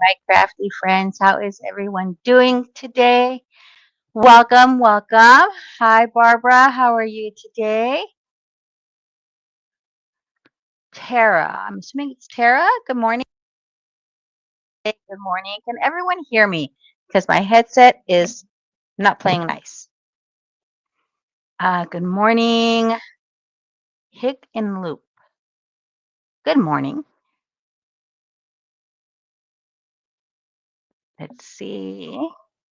my crafty friends. How is everyone doing today? Welcome, welcome. Hi, Barbara. How are you today? Tara. I'm assuming it's Tara. Good morning. Good morning. Can everyone hear me? Because my headset is not playing nice. Good morning. Hig and Loop. Good morning. Let's see.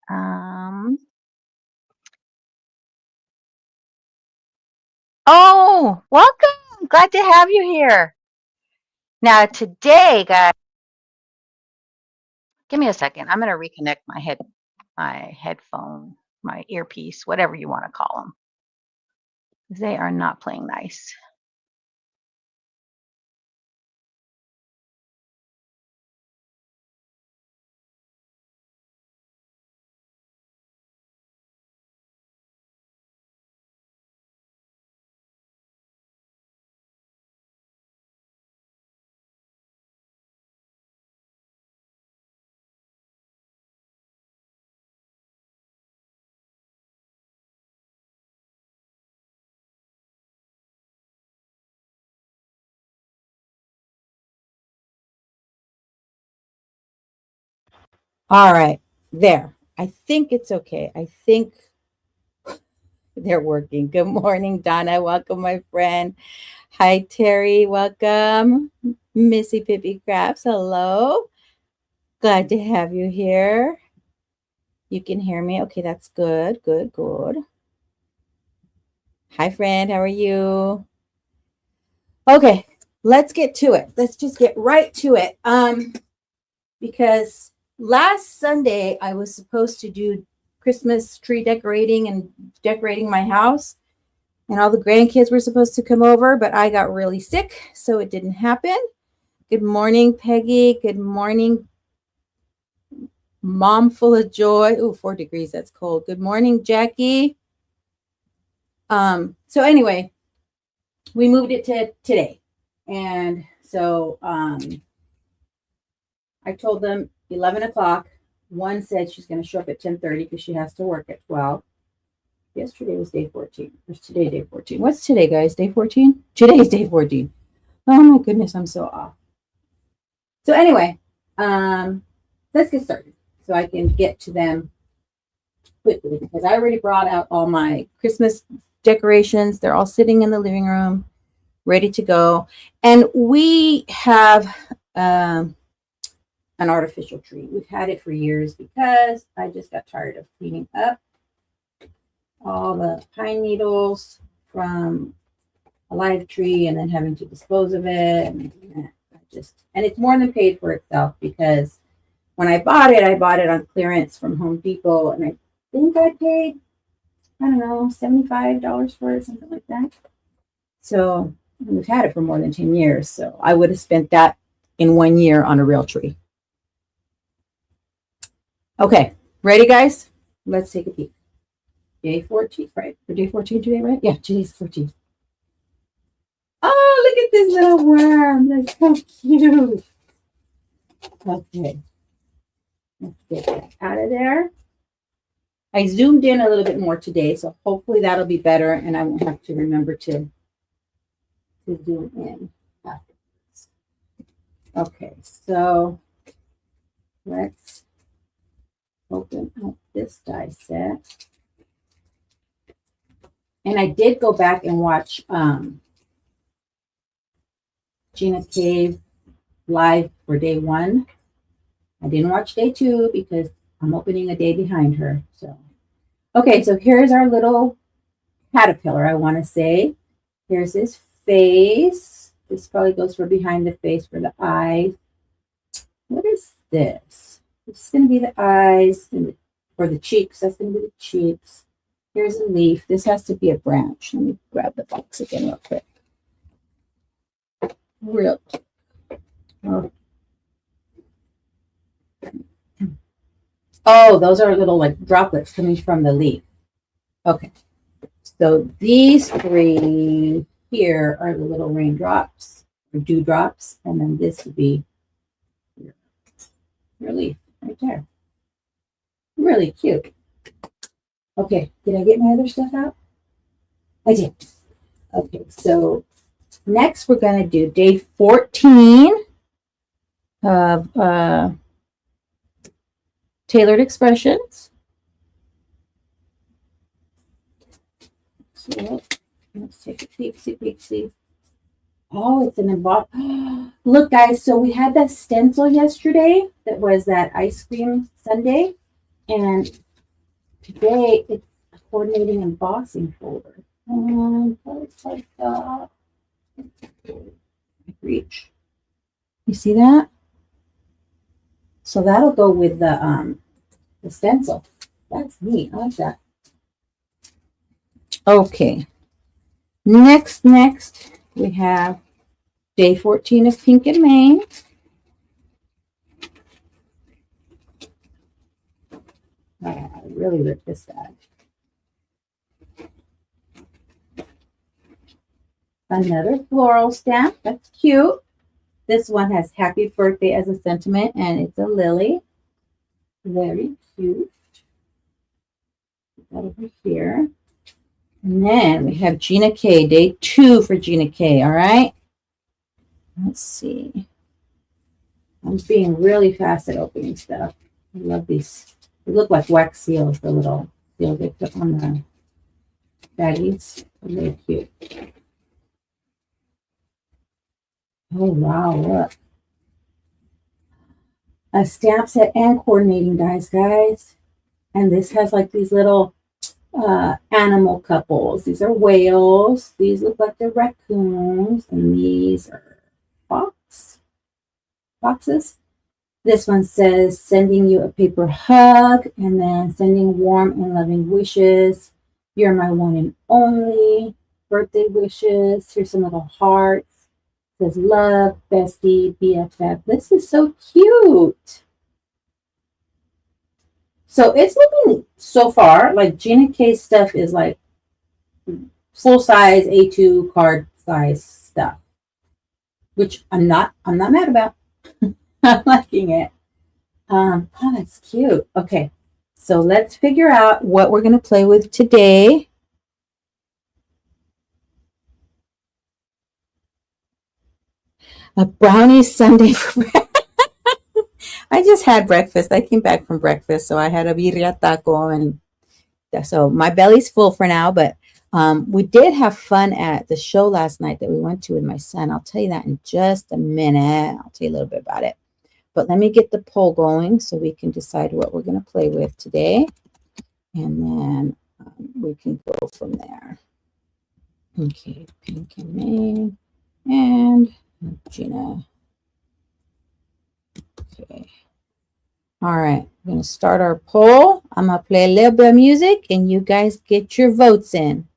Um, oh, welcome. Glad to have you here. Now, today, guys, give me a second. I'm going to reconnect my headphone, my earpiece, whatever you want to call them. They are not playing nice. All right, there. I think it's okay. I think they're working. Good morning, Donna. Welcome, my friend. Hi, Terry. Welcome. Missy Pippi Crafts. Hello. Glad to have you here. You can hear me. Okay, that's good. Good, good. Hi, friend. How are you? Okay, let's get to it. Let's just get right to it. Because last Sunday I was supposed to do Christmas tree decorating and decorating my house, and all the grandkids were supposed to come over, but I got really sick, so it didn't happen. Good morning, Peggy. Good morning, Mom full of joy. Oh, 4 degrees, that's cold. Good morning, Jackie. So anyway, we moved it to today. And so I told them 11 o'clock. One said she's going to show up at 10:30 because she has to work at 12. Yesterday was day 14. What's today, day 14? What's today, guys? Day 14? Today is day 14. Oh my goodness, I'm so off. So anyway, let's get started so I can get to them quickly because I already brought out all my Christmas decorations. They're all sitting in the living room, ready to go. And we have an artificial tree. We've had it for years because I just got tired of cleaning up all the pine needles from a live tree and then having to dispose of it. And it's more than paid for itself because when I bought it on clearance from Home Depot, and I think I paid, I don't know, $75 for it, something like that. So we've had it for more than 10 years. So I would have spent that in 1 year on a real tree. Okay, ready, guys? Let's take a peek. Day 14, right? For day 14 today, right? Yeah, today's 14. Oh, look at this little worm. That's so cute. Okay. Let's get that out of there. I zoomed in a little bit more today, so hopefully that'll be better, and I won't have to remember to zoom in afterwards. Okay, so let's open up this die set. And I did go back and watch Gina K live for day 1. I didn't watch day 2 because I'm opening a day behind her. So, okay, so here's our little caterpillar, I want to say. Here's his face. This probably goes for behind the face for the eyes. What is this? This is going to be the eyes or the cheeks. That's going to be the cheeks. Here's a leaf. This has to be a branch. Let me grab the box again real quick. Oh, those are little like droplets coming from the leaf. Okay. So these 3 here are the little raindrops or dewdrops. And then this would be here. relief right there. Really cute. Okay, did I get my other stuff out? I did. Okay, so next we're going to do day 14 of Tailored Expressions. So let's take a peek, see. Oh, it's an embossed. Look, guys, so we had that stencil yesterday that was that ice cream sundae. And today it's a coordinating embossing folder. Looks like that. Reach. You see that? So that'll go with the stencil. That's neat. I like that. Okay. Next, we have day 14 of Pink and Main. I really ripped this bag. Another floral stamp. That's cute. This one has happy birthday as a sentiment, and it's a lily. Very cute. Put that over here. And then we have Gina K, day 2 for Gina K, all right? Let's see. I'm being really fast at opening stuff. I love these. They look like wax seals, the little seals they put on the baggies. They're really cute. Oh, wow, look. A stamp set and coordinating dies, guys. And this has like these little animal couples. These are whales. These look like they're raccoons. And these are foxes. This one says, sending you a paper hug. And then sending warm and loving wishes. You're my one and only. Birthday wishes. Here's some little hearts. It says love, bestie, BFF. This is so cute. So it's looking so far like Gina K's stuff is like full size A2 card size stuff, which I'm not mad about. I'm liking it. Oh, that's cute. Okay, so let's figure out what we're going to play with today. A brownie sundae for breakfast. I just had breakfast. I came back from breakfast, so I had a birria taco, and so my belly's full for now. But we did have fun at the show last night that we went to with my son. I'll tell you that in just a minute. I'll tell you a little bit about it. But let me get the poll going so we can decide what we're going to play with today, and then we can go from there. Okay, Pink and Main and Gina. Okay. All right. I'm going to start our poll. I'm going to play a little bit of music and you guys get your votes in.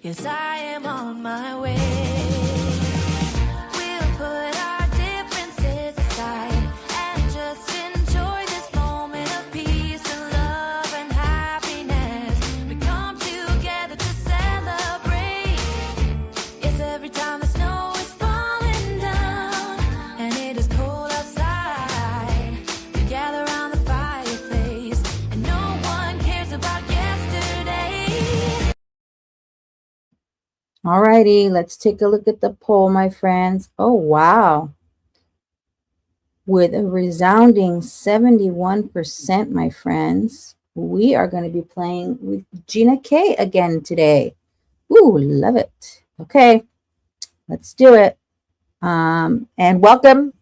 Yes, I am on my way. We'll put our differences aside and just enjoy this moment of peace and love and happiness. We come together to celebrate. Yes, every time the snow is falling down and it is cold outside, we gather around the fireplace and no one cares about yesterday. All righty, let's take a look at the poll, my friends. Oh, wow. With a resounding 71%, my friends, we are going to be playing with Gina K again today. Ooh, love it. Okay, let's do it. And welcome,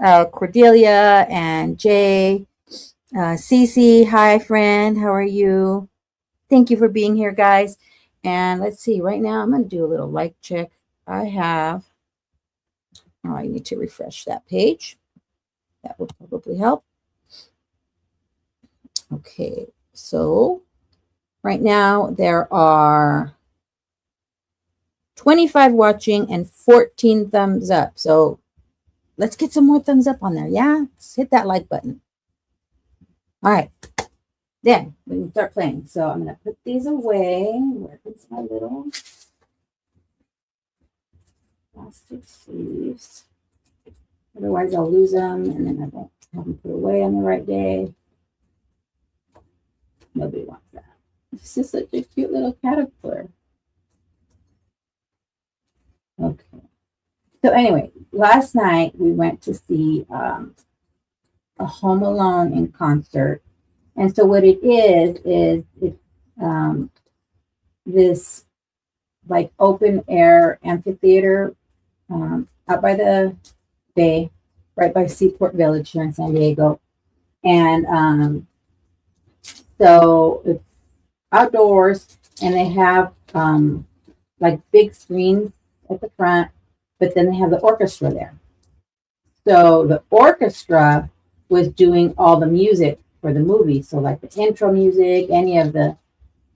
Cordelia and Jay. Cece, hi, friend. How are you? Thank you for being here, guys. And let's see, right now I'm going to do a little like check. I have Oh, I need to refresh that page. That would probably help. Okay, so right now there are 25 watching and 14 thumbs up. So let's get some more thumbs up on there. Yeah, let's hit that like button. All right, then we can start playing. So I'm going to put these away. Where is my little plastic sleeves? Otherwise, I'll lose them, and then I won't have them put away on the right day. Nobody wants that. This is such a cute little caterpillar. Okay. So anyway, last night we went to see a Home Alone in concert. And so what it is it's this like open air amphitheater out by the bay, right by Seaport Village here in San Diego. And so it's outdoors, and they have like big screens at the front, but then they have the orchestra there. So the orchestra was doing all the music for the movie. So like the intro music, any of the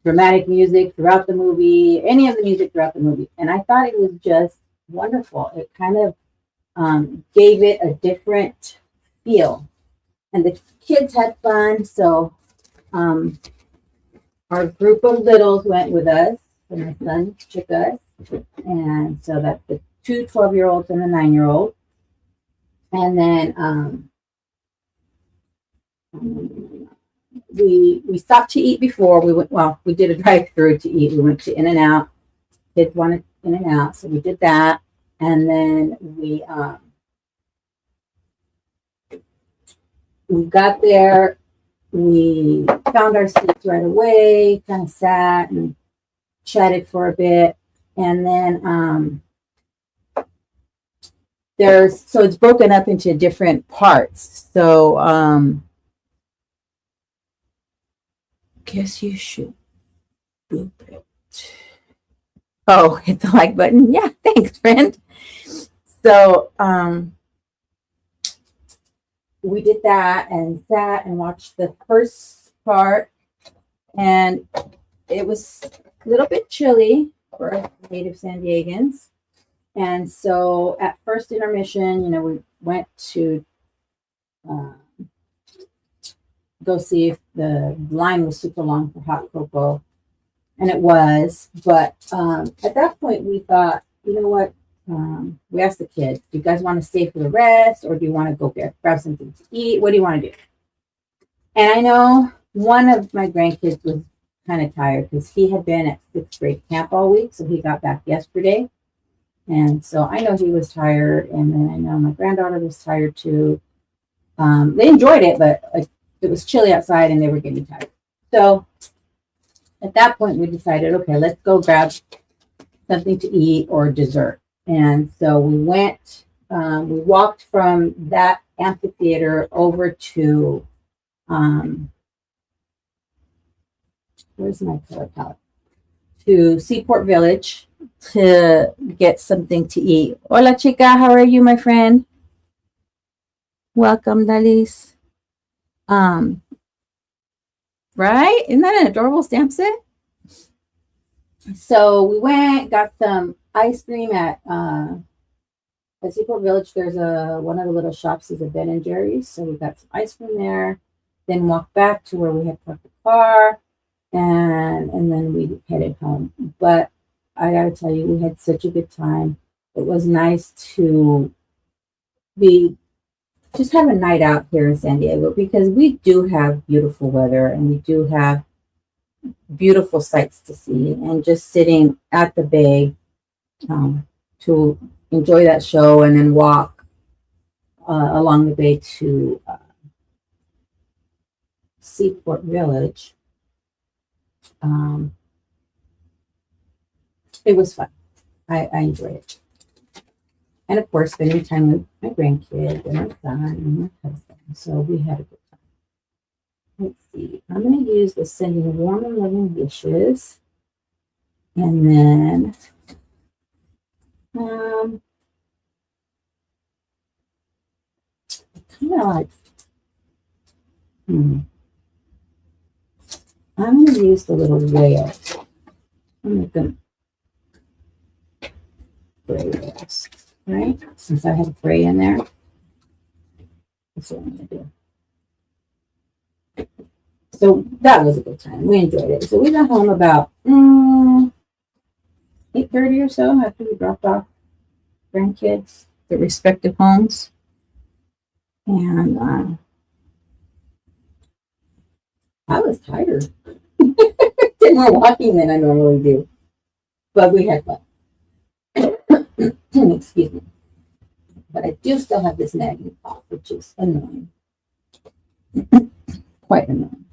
dramatic music throughout the movie, any of the music throughout the movie. And I thought it was just wonderful. It kind of gave it a different feel. And the kids had fun. So our group of littles went with us, and my son took us. And so that's the two 12-year-olds and a 9-year-old. And then we stopped to eat before we went. Well, we did a drive-through to eat. We went to In-N-Out. Kids wanted In-N-Out, so we did that. And then we got there. We found our seats right away, kind of sat and chatted for a bit. And then so it's broken up into different parts. So guess you should boop it. Oh, hit the like button. Yeah, thanks, friend. So we did that and sat and watched the first part, and it was a little bit chilly for native San Diegans. And so at first intermission, we went to go see if the line was super long for hot cocoa. And it was. But at that point, we thought, you know what? We asked the kids, do you guys want to stay for the rest, or do you want to go grab something to eat? What do you want to do? And I know one of my grandkids was kind of tired because he had been at 6th grade camp all week. So he got back yesterday. And so I know he was tired. And then I know my granddaughter was tired too. They enjoyed it, but it was chilly outside and they were getting tired. So at that point, we decided, okay, let's go grab something to eat or dessert. And so we went, we walked from that amphitheater over to, where's my color palette? To Seaport Village to get something to eat. Hola, chica. How are you, my friend? Welcome, Dalis. Right? Isn't that an adorable stamp set? So we went, got some ice cream at Seaport Village. There's one of the little shops is a Ben and Jerry's. So we got some ice cream there. Then walked back to where we had parked the car, and then we headed home. But I gotta tell you, we had such a good time. It was nice to just have a night out here in San Diego, because we do have beautiful weather and we do have beautiful sights to see, and just sitting at the bay to enjoy that show and then walk along the bay to Seaport Village. It was fun. I enjoyed it. And of course, spending time with my grandkids and my son and my husband. So we had a good time. Let's see. I'm going to use the Sending Warm and Loving Wishes. And then You know, like, I'm going to use the little whale. I'm make them gray whales, right? Since I have gray in there, that's what I'm going to do. So that was a good time. We enjoyed it. So we got home about 8:30 or so after we dropped off grandkids at their respective homes. And I was tired. Did more walking than I normally do. But we had fun. Excuse me. But I do still have this nagging cough, which is annoying. Quite annoying.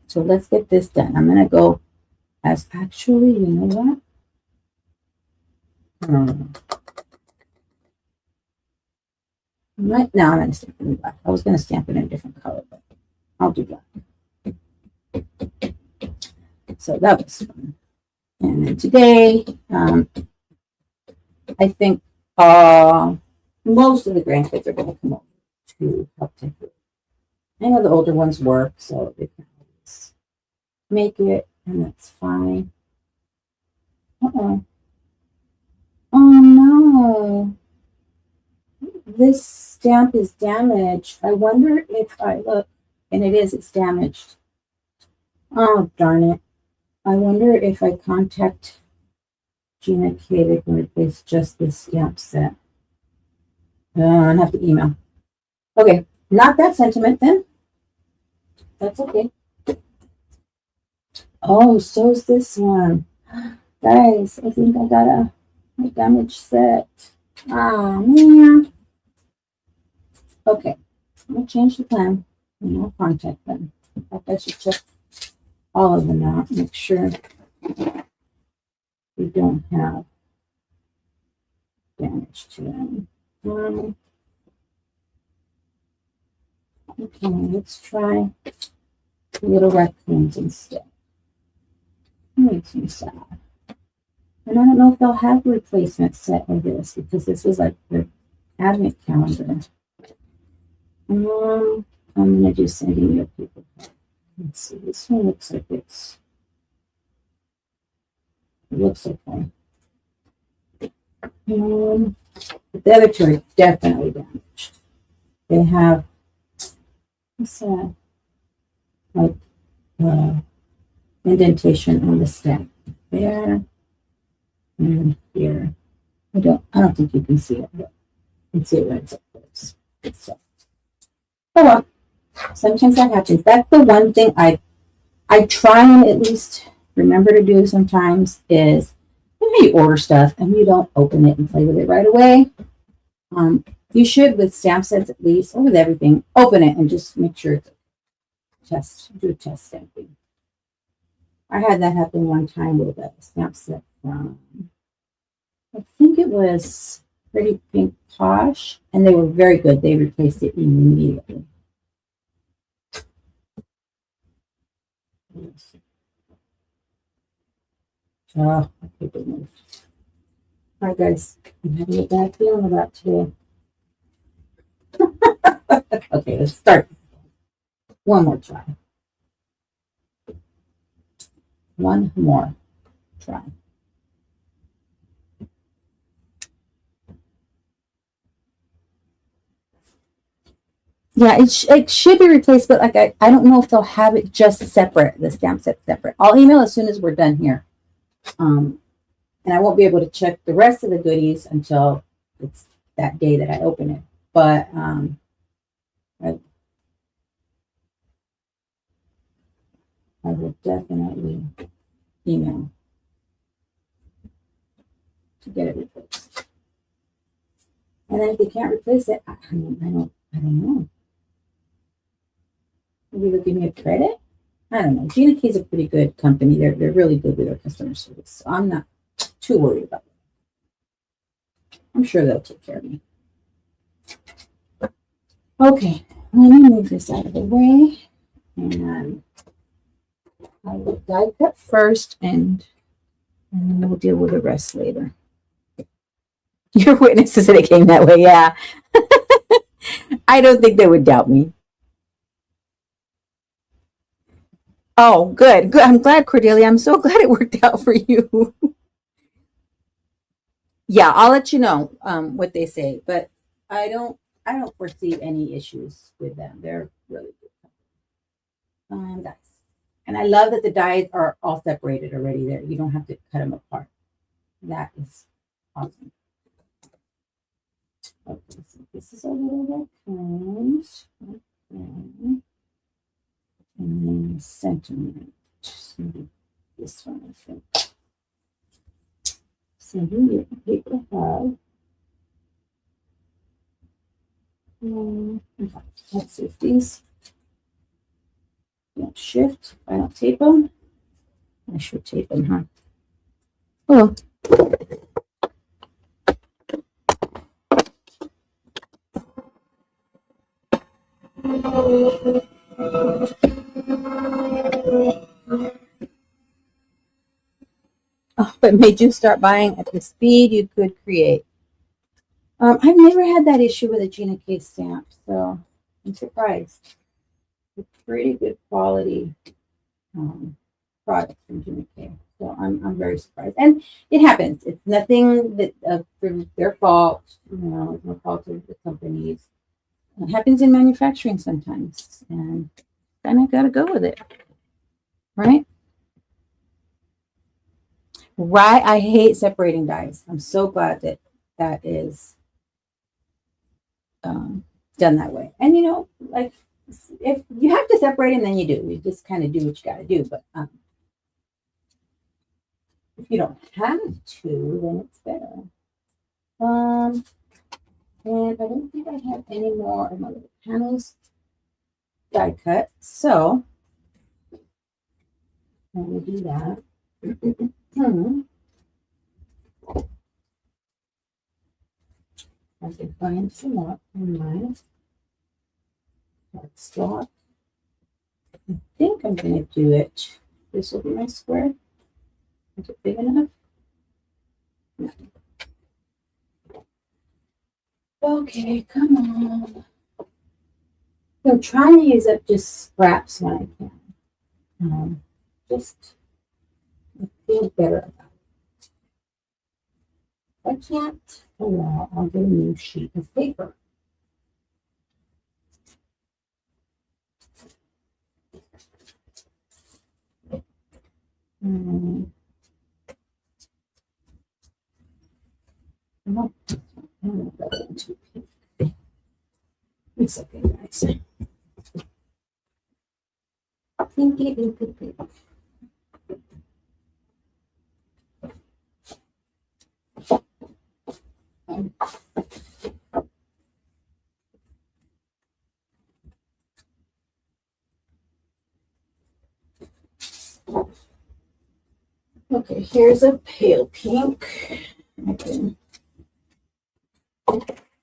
So let's get this done. I'm going to go as actually, you know what? Right now, I'm going to stamp it in black. I was going to stamp it in a different color, but I'll do black. So that was fun. And then today, I think most of the grandkids are going to come over to help take food. I know the older ones work, so they can always make it, and that's fine. Uh-oh. Oh no. This stamp is damaged. I wonder if I look, and it's damaged. Oh, darn it. I wonder if I contact Gina K, they can replace just this stamp set. I have to email. Okay, not that sentiment then. That's okay. Oh, so's this one. Guys, I think I got a damaged set. Ah, man. Okay, I'm going to change the plan and I'll contact them. I should check all of them out, make sure we don't have damage to them. Okay, let's try little raccoons instead. Makes me sad. And I don't know if they'll have a replacement set of this because this was like the advent calendar. I'm gonna do sending you people. Let's see. This one looks like it looks okay. But the other two are definitely damaged. They have what's that? Like indentation on the stem there and here. I don't think you can see it, but you can see it when it's up close. So, oh well. Sometimes that happens. That's the one thing I try and at least remember to do sometimes is when you order stuff and you don't open it and play with it right away. You should with stamp sets at least, or with everything, open it and just make sure it's do a test stamping. I had that happen one time with a stamp set from, I think it was Pretty Pink Posh, and they were very good. They replaced it immediately. Oh, okay, good move. All right, guys, I'm having a bad feeling about today. Okay, let's start. One more try. One more try. Yeah, it should be replaced, but like I don't know if they'll have it just separate, the stamp set separate. I'll email as soon as we're done here. And I won't be able to check the rest of the goodies until it's that day that I open it. But I will definitely email to get it replaced. And then if they can't replace it, I don't know. Maybe they'll give me a credit. I don't know. Gina K is a pretty good company. They're really good with their customer service. So I'm not too worried about it. I'm sure they'll take care of me. Okay, let me move this out of the way. And I will die cut first and then we'll deal with the rest later. Your witness is that it came that way, yeah. I don't think they would doubt me. Oh, good. Good. I'm glad, Cordelia. I'm so glad it worked out for you. Yeah, I'll let you know what they say, but I don't foresee any issues with them. They're really good. Dies. And I love that the dies are all separated already there. You don't have to cut them apart. That is awesome. Okay, so this is a little recurrent. Okay. And then sentiment. So this one, I think. So here the paper have. Let's see if these don't shift. I don't tape them. I should tape them, huh? Oh. Oh, but made you start buying at the speed you could create. I've never had that issue with a Gina K stamp, so I'm surprised. It's pretty good quality product from Gina K, so I'm very surprised. And it happens. It's nothing that their fault. You know, it's no fault of the companies. It happens in manufacturing sometimes, and then I gotta go with it, right? Right. I hate separating dies. I'm so glad that that is done that way. And you know, like if you have to separate them, then you do. You just kind of do what you got to do. But if you don't have to, then it's better. And I don't think I have any more of my little panels die cut. So I'm going to do that. I can find some more in my cardstock. I think I'm going to do it. This will be my square. Is it big enough? No. Okay, come on. I'm trying to use up just scraps when I can. Just feel better about it. If I can't, oh well, I'll get a new sheet of paper. Oh, it's okay, guys. Pinky, pinky, pinky. Okay, here's a pale pink. I can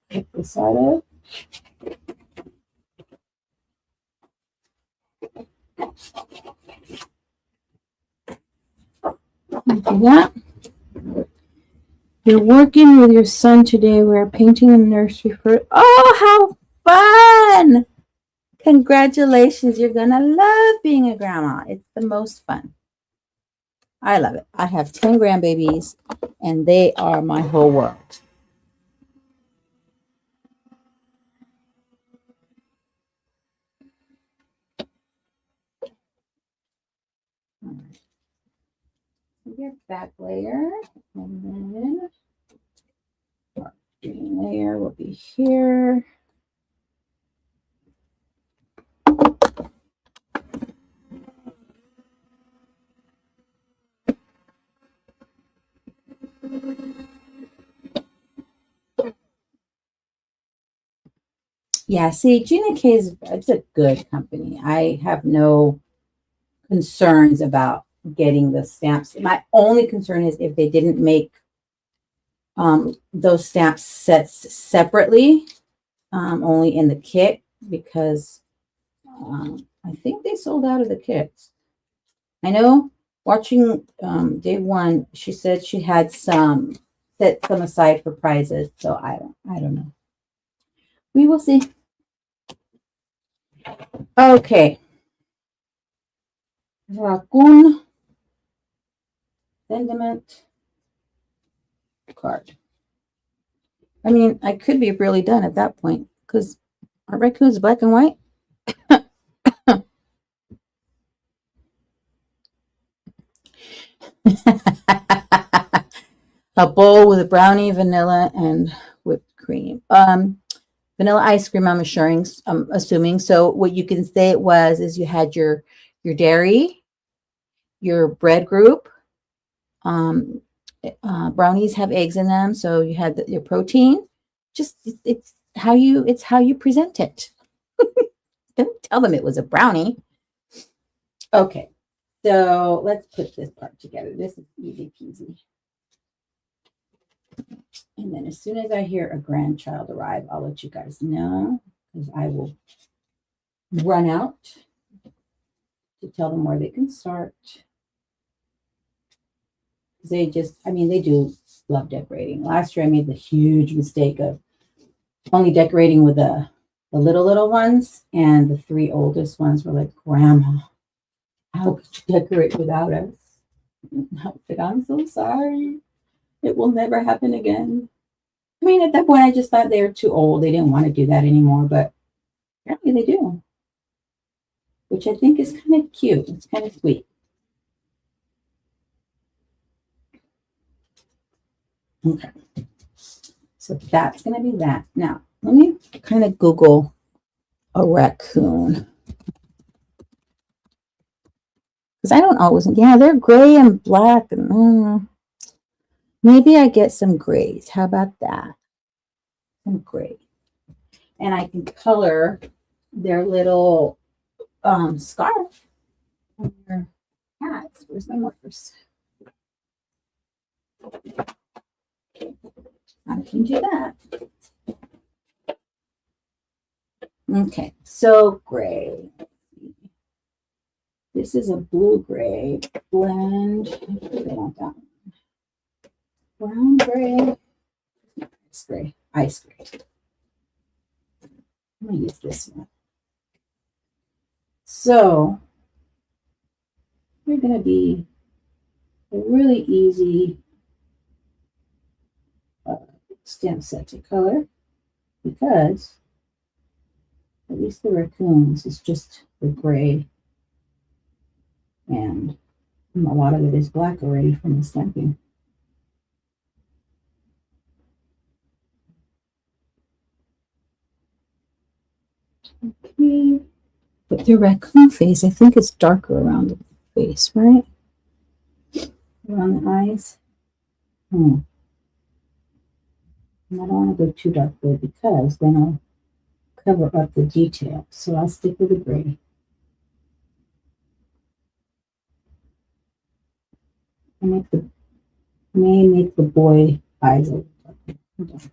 take this out of. Do that. You're working with your son today. We're painting in the nursery for. Oh, how fun! Congratulations. You're going to love being a grandma. It's the most fun. I love it. I have 10 grandbabies, and they are my whole world. All right. Your back layer, and then our green layer will be here. Yeah, see, Gina K it's a good company. I have no concerns about getting the stamps. My only concern is if they didn't make those stamp sets separately, only in the kit, because I think they sold out of the kits. I know watching day one, she said she had some set some aside for prizes, so I don't know. We will see. Okay. Raccoon sentiment card. I mean, I could be really done at that point because our raccoon's black and white. A bowl with a brownie, vanilla, and whipped cream. Vanilla ice cream, I'm assuming. So what you can say it was is you had your dairy, your bread group. Brownies have eggs in them, so you had your protein. Just it's how you present it. Don't tell them it was a brownie. Okay, so let's put this part together. This is easy peasy. And then as soon as I hear a grandchild arrive, I'll let you guys know because I will run out to tell them where they can start. They do love decorating. Last year I made the huge mistake of only decorating with the little ones, and the 3 oldest ones were like, Grandma, how could you decorate without us? I said, I'm so sorry. It will never happen again. I mean, at that point, I just thought they were too old. They didn't want to do that anymore, but apparently they do, which I think is kind of cute. It's kind of sweet. Okay, so that's going to be that. Now, let me kind of Google a raccoon. Because I don't always, yeah, they're gray and black. And maybe I get some grays. How about that? Some gray. And I can color their little scarf on their hats. Where's my markers? I can do that. Okay, so gray. This is a blue-gray blend. I want that one. Brown gray. Ice gray. I'm going to use this one. So, we're going to be a really easy stamp set to color because at least the raccoons is just the gray. And a lot of it is black already from the stamping. Okay. But the raccoon face, I think it's darker around the face, right? Around the eyes. And I don't want to go too dark there because then I'll cover up the detail. So I'll stick with the gray. I may make the boy eyes a little darker.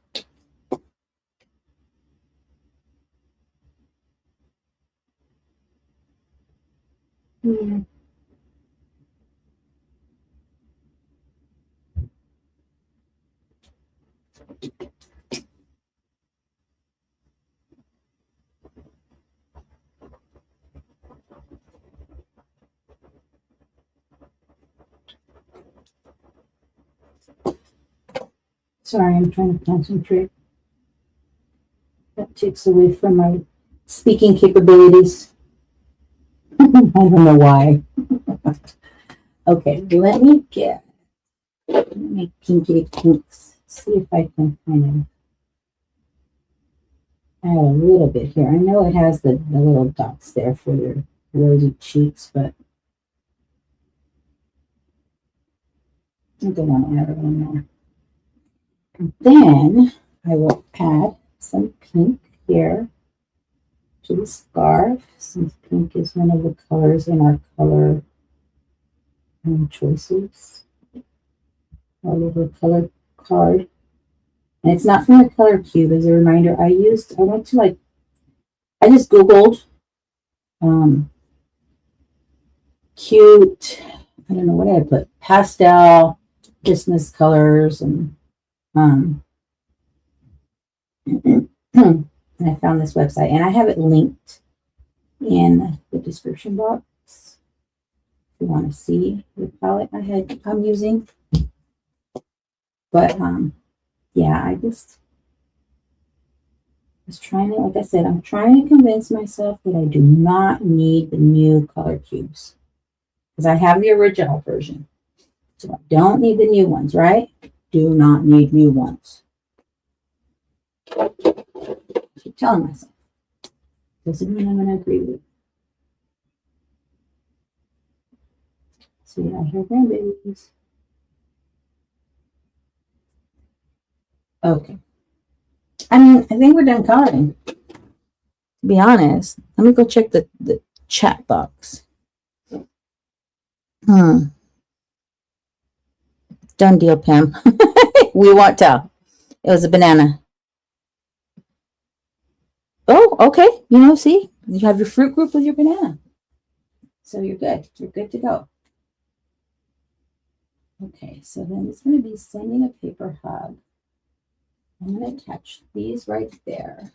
Yeah. Sorry, I'm trying to concentrate. That takes away from my speaking capabilities. I don't know why. Okay, let me make pinky pinks. See if I can kind of add a little bit here. I know it has the little dots there for their rosy cheeks, but I don't want to add a little more. Then I will add some pink here to the scarf, since pink is one of the colors in our color choices. Our little color card. And it's not from the color cube. As a reminder, I just Googled cute, I don't know what I put, pastel Christmas colors, and and I found this website, and I have it linked in the description box if you want to see the palette I'm using. But yeah, I just was trying to, like I said, I'm trying to convince myself that I do not need the new color cubes because I have the original version. So I don't need the new ones, right? Do not need new ones. I keep telling myself. Doesn't mean I'm going to agree with it. See, I hear grandbabies. Okay. I mean, I think we're done coloring. To be honest, let me go check the chat box. Done deal, Pam. We won't tell. It was a banana. Oh, okay. You know, see, you have your fruit group with your banana. So you're good. You're good to go. Okay, so then it's going to be sending a paper hug. I'm going to attach these right there.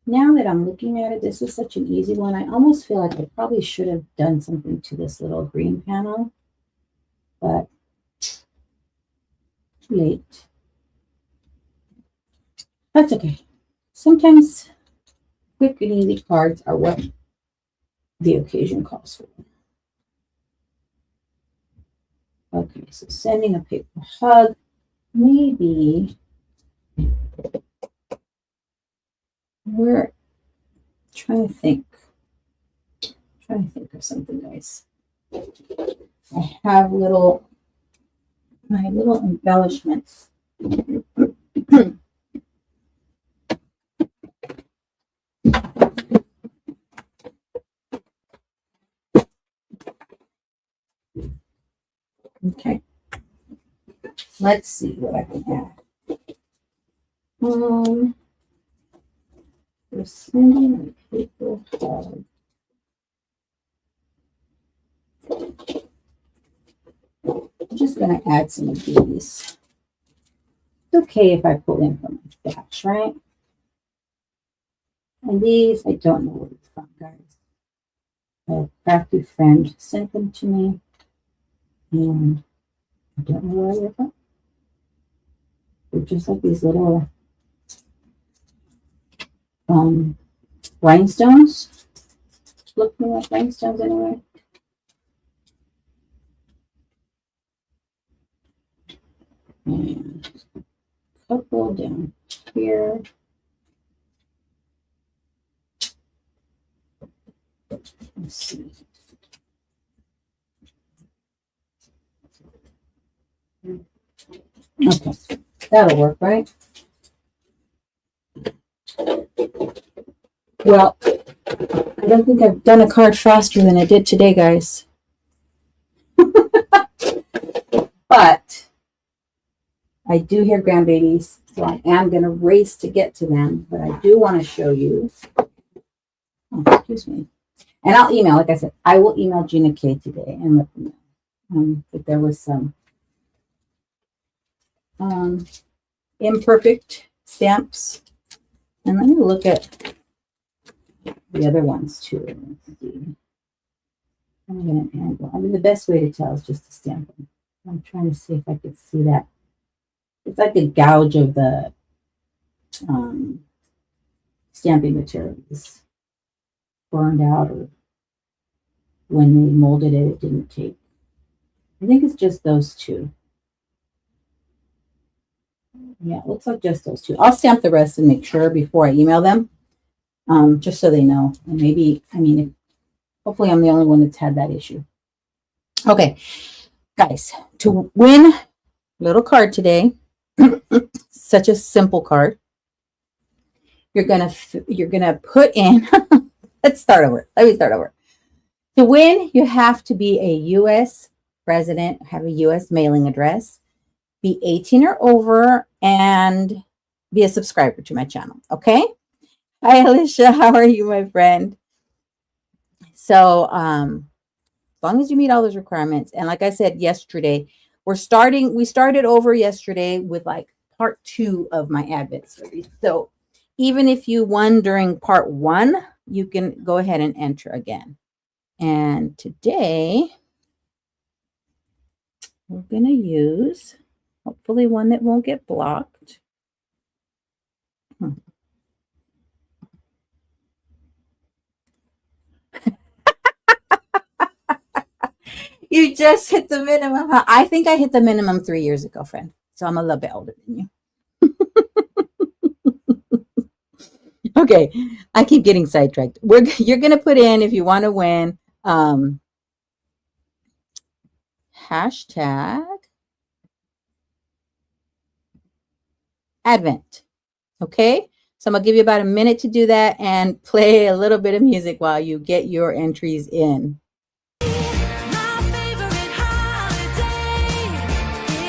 Now that I'm looking at it, this was such an easy one. I almost feel like I probably should have done something to this little green panel, but too late. That's okay. Sometimes quick and easy cards are what the occasion calls for. Okay, so sending a paper hug, maybe we're trying to think of something nice. I have my little embellishments. Okay. Let's see what I can add. We're sending a paper hug. I'm just going to add some of these. It's okay if I pull in from my stash, right? And these, I don't know where it's from, guys. A Crafty friend sent them to me. And I don't know where they're from. They're just like these little rhinestones. Look like rhinestones anyway. And a couple down here. Let's see. Okay, that'll work, right? Well, I don't think I've done a card faster than I did today, guys. But I do hear grandbabies, so I am going to race to get to them. But I do want to show you. Oh, excuse me. And I'll email, like I said, I will email Gina K today and let them know that there was some imperfect stamps. And let me look at the other ones too. Let's see. I'm going to angle. I mean, the best way to tell is just to stamp them. I'm trying to see if I could see that. It's like a gouge of the stamping material is burned out, or when they molded it, it didn't take. I think it's just those two. Yeah, it looks like just those two. I'll stamp the rest and make sure before I email them, just so they know. And maybe, I mean, hopefully I'm the only one that's had that issue. Okay, guys, to win a little card today, such a simple card, you're gonna put in. Let's start over. Let me start over. To win, you have to be a U.S. resident, have a U.S. mailing address, be 18 or over, and be a subscriber to my channel. Okay. Hi, Alicia. How are you, my friend? So, as long as you meet all those requirements, and like I said yesterday, we started over yesterday with like part 2 of my Advent series. So even if you won during part 1, you can go ahead and enter again. And today we're going to use hopefully one that won't get blocked. You just hit the minimum. Huh? I think I hit the minimum 3 years ago, friend. So I'm a little bit older than you. Okay, I keep getting sidetracked. You're going to put in, if you want to win, hashtag Advent. Okay, so I'm going to give you about a minute to do that and play a little bit of music while you get your entries in. My favorite holiday.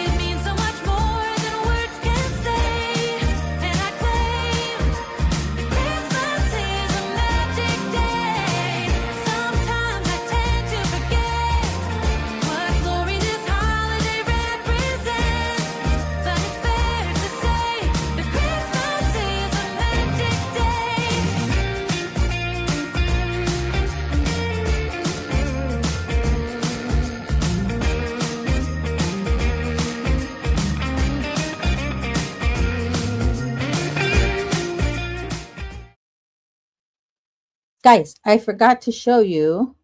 It means so much more than words can say. And I claim Christmas is a magic day. Sometimes I tend to forget what glory this holiday represents. But it's fair to say that Christmas is a magic Guys, I forgot to show you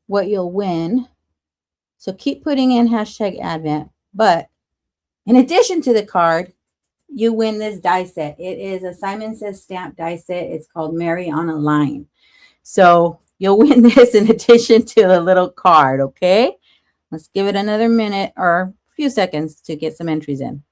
what you'll win. So keep putting in hashtag Advent. But in addition to the card, you win this die set. It is a Simon Says stamp die set. It's called Mary on a Line. So you'll win this in addition to the little card, okay? Let's give it another minute or a few seconds to get some entries in.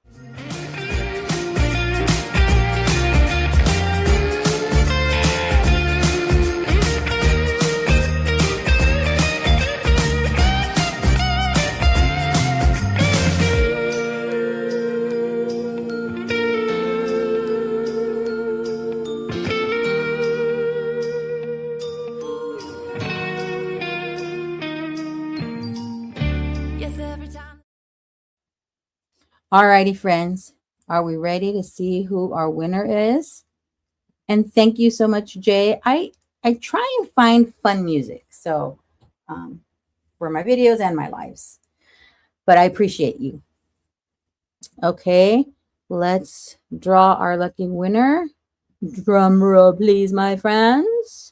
Yes, every time. Alrighty, friends. Are we ready to see who our winner is? And thank you so much, Jay. I try and find fun music. So for my videos and my lives. But I appreciate you. Okay, let's draw our lucky winner. Drum roll, please, my friends.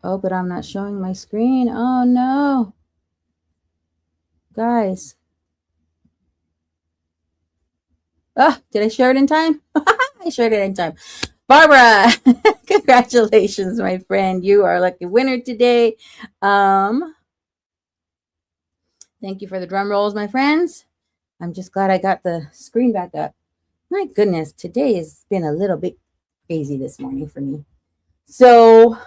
Oh, but I'm not showing my screen. Oh, no. Guys. Oh, did I share it in time? I shared it in time. Barbara, congratulations, my friend. You are a lucky winner today. Thank you for the drum rolls, my friends. I'm just glad I got the screen back up. My goodness, today has been a little bit crazy this morning for me. So,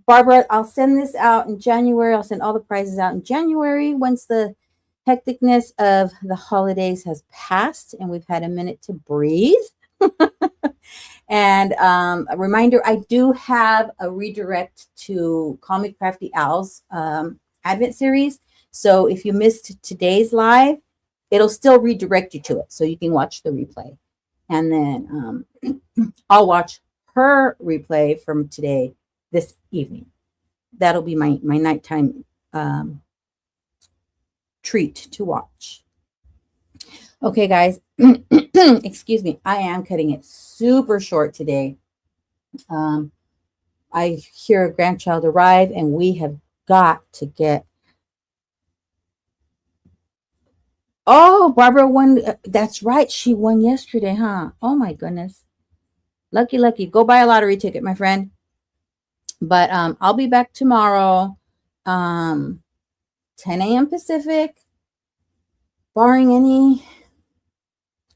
Barbara, I'll send this out in January. I'll send all the prizes out in January once the hecticness of the holidays has passed and we've had a minute to breathe. And a reminder, I do have a redirect to Call Me Crafty Al's Advent series. So if you missed today's live, it'll still redirect you to it. So you can watch the replay. And then I'll watch her replay from today, this evening. That'll be my nighttime treat to watch. Okay, guys. Excuse me. I am cutting it super short today. I hear a grandchild arrive, and we have got to get. Oh, Barbara won. That's right. She won yesterday, huh? Oh, my goodness. Lucky, lucky. Go buy a lottery ticket, my friend. But I'll be back tomorrow, 10 a.m. Pacific, barring any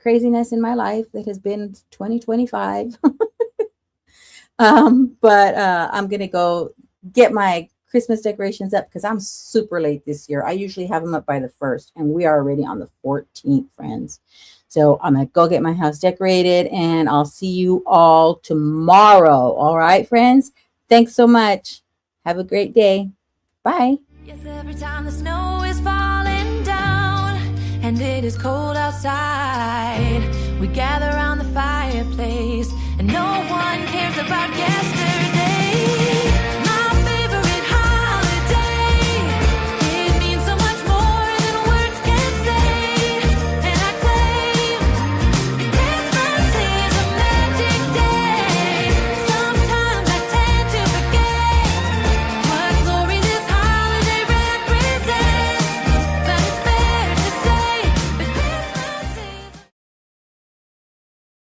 craziness in my life that has been 2025. But I'm going to go get my Christmas decorations up because I'm super late this year. I usually have them up by the 1st, and we are already on the 14th, friends. So I'm going to go get my house decorated, and I'll see you all tomorrow. All right, friends? Thanks so much. Have a great day. Bye. Yes, every time the snow is falling down and it is cold outside, we gather around the fireplace, and no one cares about guests